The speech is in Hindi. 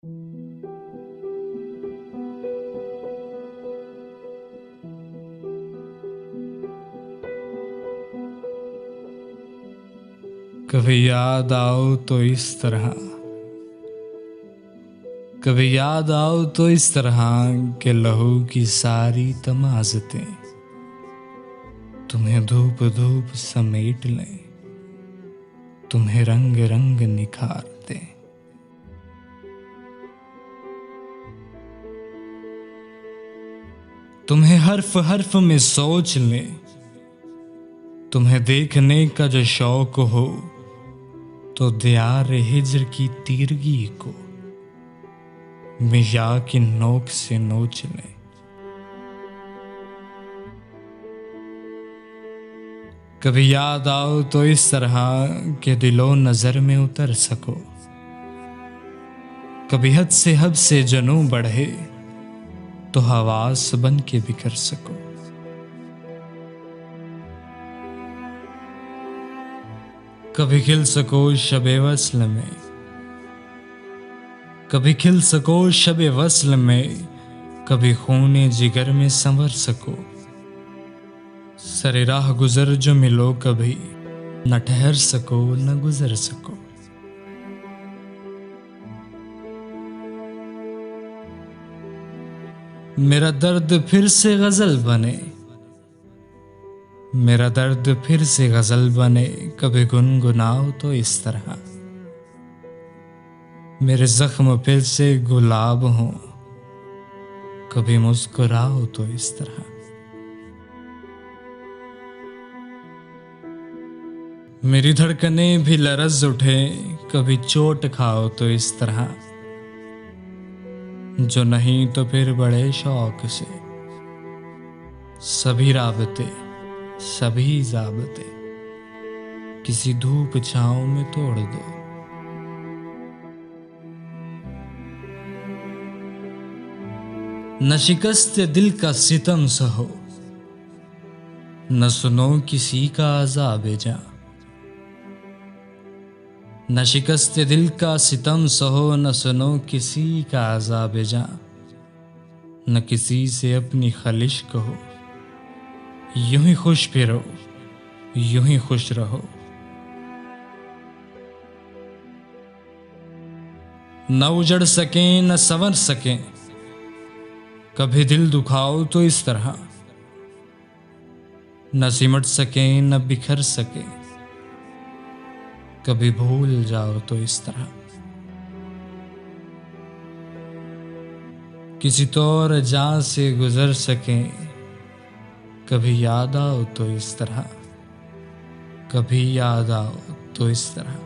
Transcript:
कभी याद आओ तो इस तरह, कभी याद आओ तो इस तरह के लहू की सारी तमाज़तें तुम्हें धूप धूप समेट लें, तुम्हें रंग रंग निखार दें। तुम्हें हर्फ हर्फ में सोच लें, तुम्हें देखने का जो शौक हो तो दियार हिज्र की तीरगी को मिया की नोक से नोच लें। कभी याद आओ तो इस तरह के दिलो नजर में उतर सको, कभी हद से जनू बढ़े तो हवास बन के बिखर सको। कभी खिल सको शबे वस्ल में, कभी खिल सको शबे वस्ल में, कभी खूने जिगर में संवर सको। सरे राह गुजर जो मिलो कभी, न ठहर सको न गुजर सको। मेरा दर्द फिर से गजल बने, मेरा दर्द फिर से गजल बने, कभी गुनगुनाओ तो इस तरह। मेरे जख्म फिर से गुलाब हो, कभी मुस्कुराओ तो इस तरह। मेरी धड़कनें भी लरज उठे, कभी चोट खाओ तो इस तरह। जो नहीं तो फिर बड़े शौक से सभी राबते सभी ज़ाबते किसी धूप छांव में तोड़ दो। न शिकस्त दिल का सितम सहो, न सुनो किसी का अज़ाब जां। न शिकस्त दिल का सितम सहो, न सुनो किसी का अज़ाब जां। न किसी से अपनी खलिश कहो, यूं ही खुश फिरो यूं ही खुश रहो। न उजड़ सकें न संवर सकें, कभी दिल दुखाओ तो इस तरह। न सिमट सकें न बिखर सकें, कभी भूल जाओ तो इस तरह। किसी तौर जहां से गुजर सकें, कभी याद आओ तो इस तरह, कभी याद आओ तो इस तरह।